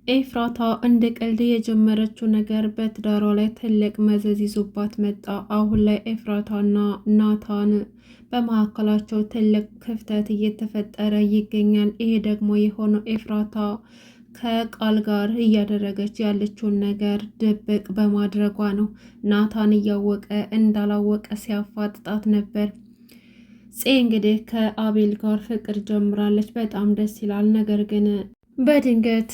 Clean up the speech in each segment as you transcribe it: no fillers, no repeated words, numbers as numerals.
ኤፍራታ እንደ ቀልድ የጀመረችው ነገር በትዳሯ ላይ ትልቅ መዘዝ ይዞባት መጣ። አሁን ላይ ኤፍራታና ናታን በመካከላቸው ትልቅ ክፍተት እየተፈጠረ ይገኛል። ይሄ ደግሞ የሆነው ኤፍራታ ከቃል ጋር እያደረገች ያለችውን ነገር ድብቅ በማድረጓ ነው። ናታን እያወቀ እንዳላወቀ ሲያፋጥጣት ነበር። እንግዲህ ከአቤል ጋር ፍቅር ጀምራለች። በጣም ደስ ይላል። ነገር ግን በድንገት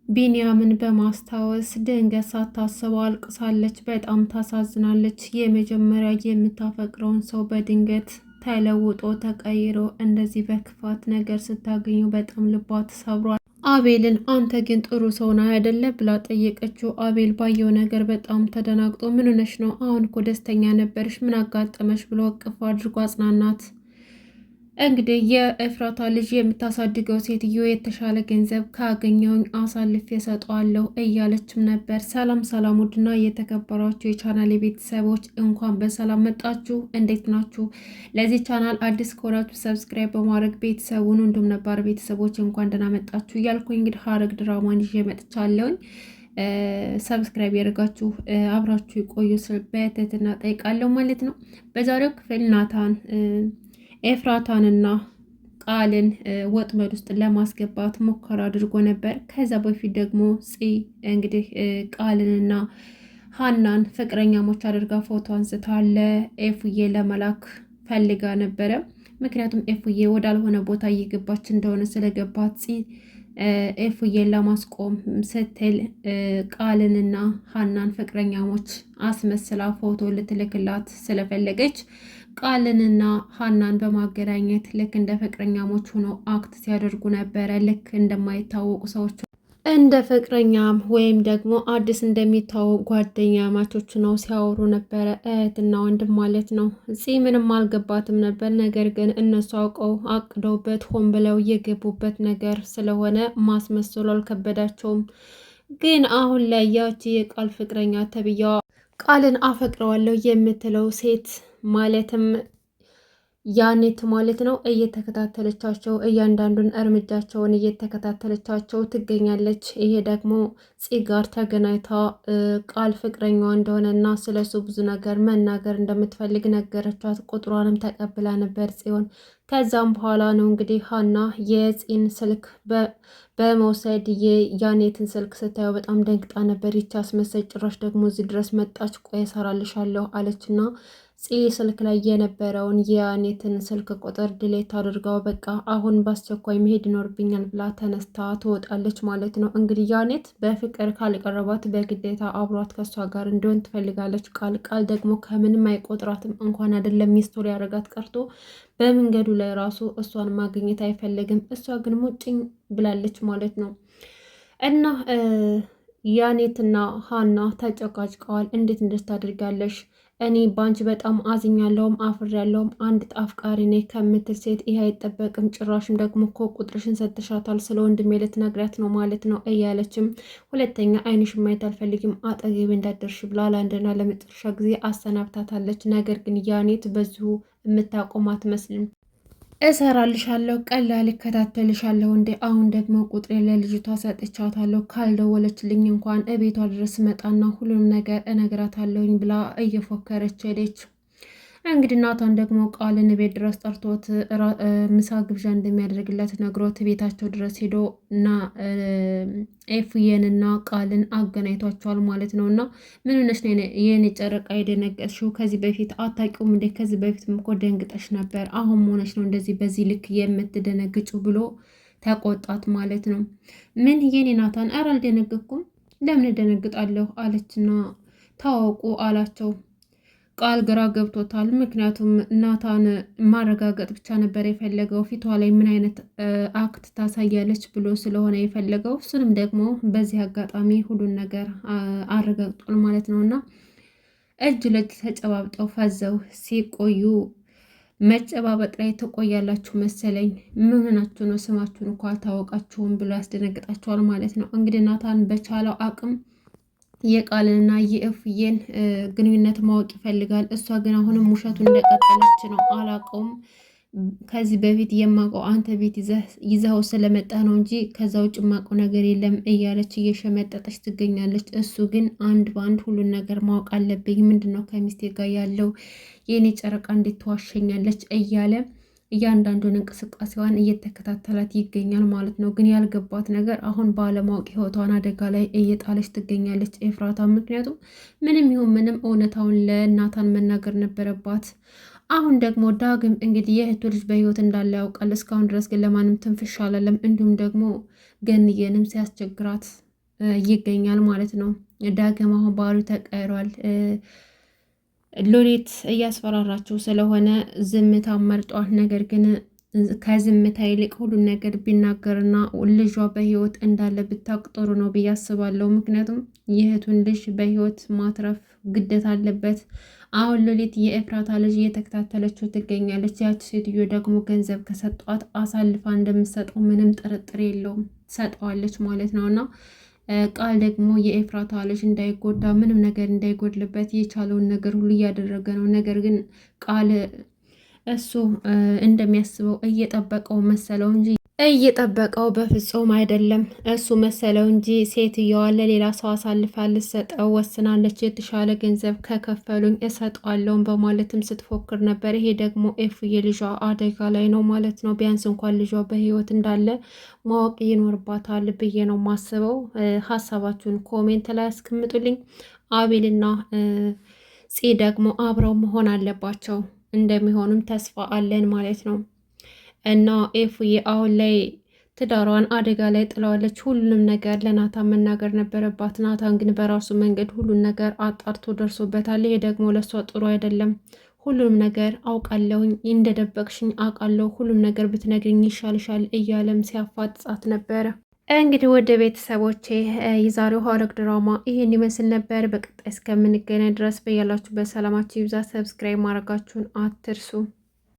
ቢንያምን በማስታወስ ድንገት ሳታስበው አልቅሳለች። በጣም ታሳዝናለች። የመጀመሪያ የምታፈቅረውን ሰው በድንገት ተለውጦ ተቀይሮ እንደዚህ በክፋት ነገር ስታገኙ በጣም ልቧ ተሰብሯል። አቤልን አንተ ግን ጥሩ ሰው ነህ አይደለ ብላ ጠየቀችው። አቤል ባየው ነገር በጣም ተደናግጦ ምን ሆነሽ ነው? አሁን እኮ ደስተኛ ነበርሽ፣ ምን አጋጠመሽ ብሎ እቅፍ አድርጎ አጽናናት። እንግዲህ የኤፍራታ ልጅ የምታሳድገው ሴትዮ የተሻለ ገንዘብ ካገኘውኝ አሳልፌ እሰጠዋለሁ እያለችም ነበር። ሰላም ሰላም! ውድና የተከበራችሁ የቻናል ቤተሰቦች እንኳን በሰላም መጣችሁ። እንዴት ናችሁ? ለዚህ ቻናል አዲስ ከሆናችሁ ሰብስክራይብ በማድረግ ቤተሰቡን እንዲሁም ነባር ቤተሰቦች እንኳን ደህና መጣችሁ እያልኩኝ እንግዲህ ሐረግ ድራማን ይዤ መጥቻለሁኝ። ሰብስክራይብ ያደርጋችሁ አብራችሁ የቆዩ ስል በትህትና ጠይቃለሁ ማለት ነው። በዛሬው ክፍል ናታን ኤፍራታንና ቃልን ወጥመድ ውስጥ ለማስገባት ሙከራ አድርጎ ነበር። ከዛ በፊት ደግሞ እንግዲህ ቃልንና ሀናን ፍቅረኛሞች አድርጋ ፎቶ አንስታ ለኤፉዬ ለመላክ ፈልጋ ነበረ። ምክንያቱም ኤፉዬ ወዳልሆነ ቦታ እየገባች እንደሆነ ስለገባት ኤፉዬን ለማስቆም ስትል ቃልንና ሀናን ፍቅረኛሞች አስመስላ ፎቶ ልትልክላት ስለፈለገች ቃልንና ሀናን በማገናኘት ልክ እንደ ፍቅረኛሞች ሆነው አክት ሲያደርጉ ነበረ። ልክ እንደማይታወቁ ሰዎች እንደ ፍቅረኛም ወይም ደግሞ አዲስ እንደሚታወቁ ጓደኛ ማቾች ነው ሲያወሩ ነበረ። እህትና ወንድም ማለት ነው። ምንም አልገባትም ነበር። ነገር ግን እነሱ አውቀው አቅደውበት ሆን ብለው የገቡበት ነገር ስለሆነ ማስመሰሉ አልከበዳቸውም። ግን አሁን ላይ ያቺ የቃል ፍቅረኛ ተብያዋ ቃልን አፈቅረዋለሁ የምትለው ሴት ማለትም ያኔት ማለት ነው እየተከታተለቻቸው እያንዳንዱን እርምጃቸውን እየተከታተለቻቸው ትገኛለች። ይሄ ደግሞ ጋር ተገናኝታ ቃል ፍቅረኛዋ እንደሆነና ስለሱ ብዙ ነገር መናገር እንደምትፈልግ ነገረቻት። ቁጥሯንም ተቀብላ ነበር ጽዮን። ከዛም በኋላ ነው እንግዲህ ሀና የፂን ስልክ በመውሰድ የያኔትን ስልክ ስታየው በጣም ደንግጣ ነበር። ይቻ አስመሳይ ጭራሽ ደግሞ እዚህ ድረስ መጣች፣ ቆይ እሰራልሻለሁ አለችና ስልክ ላይ የነበረውን የያኔትን ስልክ ቁጥር ድሌት አድርጋው በቃ አሁን በአስቸኳይ መሄድ ይኖርብኛል ብላ ተነስታ ትወጣለች ማለት ነው። እንግዲህ ያኔት በፍቅር ካልቀረባት በግዴታ አብሯት ከሷ ጋር እንዲሆን ትፈልጋለች። ቃል ደግሞ ከምንም አይቆጥራትም። እንኳን አይደለም ሚስቱ ሊያረጋት ቀርቶ በመንገዱ ላይ ራሱ እሷን ማግኘት አይፈልግም። እሷ ግን ሙጭኝ ብላለች ማለት ነው። እና ያኔትና ሀና ተጨቃጭቀዋል። እንዴት ታደርጋለሽ? እኔ ባንቺ በጣም አዝኛለሁም አፍሬያለሁም። አንድ ጣፍቃሪ ነኝ ከምትል ሴት ይሄ አይጠበቅም። ጭራሽም ደግሞ እኮ ቁጥርሽን ሰጥሻታል፣ ስለ ወንድሜ ልትነግሪያት ነው ማለት ነው እያለችም ሁለተኛ ዓይንሽ ማየት አልፈልግም አጠገቤ እንዳደርሽ ብላ ለአንድና ለመጨረሻ ጊዜ አሰናብታታለች። ነገር ግን ያኔት በዚሁ የምታቆም አትመስልም። እሰራልሻለሁ፣ ቀላል እከታተልሻለሁ እንዴ። አሁን ደግሞ ቁጥሬ ለልጅቷ ሰጥቻታለሁ፣ ካልደወለችልኝ እንኳን እቤቷ ድረስ መጣና ሁሉንም ነገር እነግራታለሁኝ ብላ እየፎከረች ሄደች። እንግዲህ ናታን ደግሞ ቃልን ቤት ድረስ ጠርቶት ምሳ ግብዣ እንደሚያደርግለት ነግሮት ቤታቸው ድረስ ሄዶ እና ኤፍዬንና ቃልን አገናኝቷቸዋል ማለት ነው። እና ምን ሆነሽ ነው የኔ ጨረቃ የደነገጥሽው? ከዚህ በፊት አታውቂውም እንዴ? ከዚህ በፊትም እኮ ደንግጠሽ ነበር። አሁን ሆነሽ ነው እንደዚህ በዚህ ልክ የምትደነግጩ ብሎ ተቆጣት ማለት ነው። ምን የኔ ናታን፣ ኧረ አልደነገጥኩም፣ ለምን እደነግጣለሁ አለችና ታወቁ አላቸው። ቃል ግራ ገብቶታል። ምክንያቱም ናታን ማረጋገጥ ብቻ ነበር የፈለገው ፊቷ ላይ ምን አይነት አክት ታሳያለች ብሎ ስለሆነ የፈለገው። እሱንም ደግሞ በዚህ አጋጣሚ ሁሉን ነገር አረጋግጧል ማለት ነው። እና እጅ ለእጅ ተጨባብጠው ፈዘው ሲቆዩ መጨባበጥ ላይ ትቆያላችሁ መሰለኝ፣ ምንናችሁ ነው? ስማችሁን እኮ አልታወቃችሁም ብሎ ያስደነግጣችኋል ማለት ነው። እንግዲህ ናታን በቻለው አቅም የቃልንና የእፍዬን ግንኙነት ማወቅ ይፈልጋል። እሷ ግን አሁንም ውሸቱን እንደቀጠለች ነው። አላውቀውም ከዚህ በፊት የማውቀው አንተ ቤት ይዘኸው ስለመጣ ነው እንጂ ከዛ ውጭ የማውቀው ነገር የለም እያለች እየሸመጠጠች ትገኛለች። እሱ ግን አንድ በአንድ ሁሉን ነገር ማወቅ አለብኝ፣ ምንድን ነው ከሚስቴ ጋር ያለው የኔ ጨረቃ እንዴት ትዋሸኛለች እያለ እያንዳንዱን እንቅስቃሴዋን እየተከታተላት ይገኛል ማለት ነው። ግን ያልገባት ነገር አሁን ባለማወቅ ህይወቷን አደጋ ላይ እየጣለች ትገኛለች ኤፍራታ። ምክንያቱም ምንም ይሁን ምንም እውነታውን ለናታን መናገር ነበረባት። አሁን ደግሞ ዳግም እንግዲህ የእህቱ ልጅ በህይወት እንዳለ ያውቃል። እስካሁን ድረስ ግን ለማንም ትንፍሽ አላለም። እንዲሁም ደግሞ ገንዬንም ሲያስቸግራት ይገኛል ማለት ነው። ዳግም አሁን ባህሪ ተቀይሯል። ሉሊት እያስፈራራቸው ስለሆነ ዝምታ መርጧል። ነገር ግን ከዝምታ ይልቅ ሁሉን ነገር ቢናገርና ልጇ በህይወት እንዳለ ብታውቅ ጥሩ ነው ብዬ አስባለሁ። ምክንያቱም የእህቱን ልጅ በህይወት ማትረፍ ግዴታ አለበት። አሁን ሉሊት የኤፍራታ ልጅ እየተከታተለችው ትገኛለች። ያቺ ሴትዮ ደግሞ ገንዘብ ከሰጧት አሳልፋ እንደምትሰጠው ምንም ጥርጥር የለውም፣ ሰጠዋለች ማለት ነው። እና ቃል ደግሞ የኤፍራታ ልጅ እንዳይጎዳ ምንም ነገር እንዳይጎድልበት የቻለውን ነገር ሁሉ እያደረገ ነው። ነገር ግን ቃል እሱ እንደሚያስበው እየጠበቀው መሰለው እንጂ እየጠበቀው በፍጹም አይደለም። እሱ መሰለው እንጂ ሴትየዋ ለሌላ ሰው አሳልፋ ልትሰጠው ወስናለች። የተሻለ ገንዘብ ከከፈሉኝ እሰጠዋለሁም በማለትም ስትፎክር ነበር። ይሄ ደግሞ ኤፍዬ ልጇ አደጋ ላይ ነው ማለት ነው። ቢያንስ እንኳን ልጇ በህይወት እንዳለ ማወቅ ይኖርባታል ብዬ ነው ማስበው። ሀሳባችሁን ኮሜንት ላይ አስቀምጡልኝ። አቤልና ፂ ደግሞ አብረው መሆን አለባቸው። እንደሚሆኑም ተስፋ አለን ማለት ነው። እና ኤፉዬ አሁን ላይ ትዳሯን አደጋ ላይ ጥለዋለች። ሁሉንም ነገር ለናታን መናገር ነበረባት። ናታን ግን በራሱ መንገድ ሁሉን ነገር አጣርቶ ደርሶበታል። ይሄ ደግሞ ለእሷ ጥሩ አይደለም። ሁሉንም ነገር አውቃለሁኝ፣ እንደደበቅሽኝ አውቃለሁ፣ ሁሉም ነገር ብትነግርኝ ይሻልሻል እያለም ሲያፋጥጻት ነበረ። እንግዲህ ወደ ቤተሰቦቼ የዛሬው ሐረግ ድራማ ይህን ይመስል ነበር። በቀጣይ እስከምንገናኝ ድረስ በያላችሁበት ሰላማችሁ ይብዛ። ሰብስክራይብ ማድረጋችሁን አትርሱ።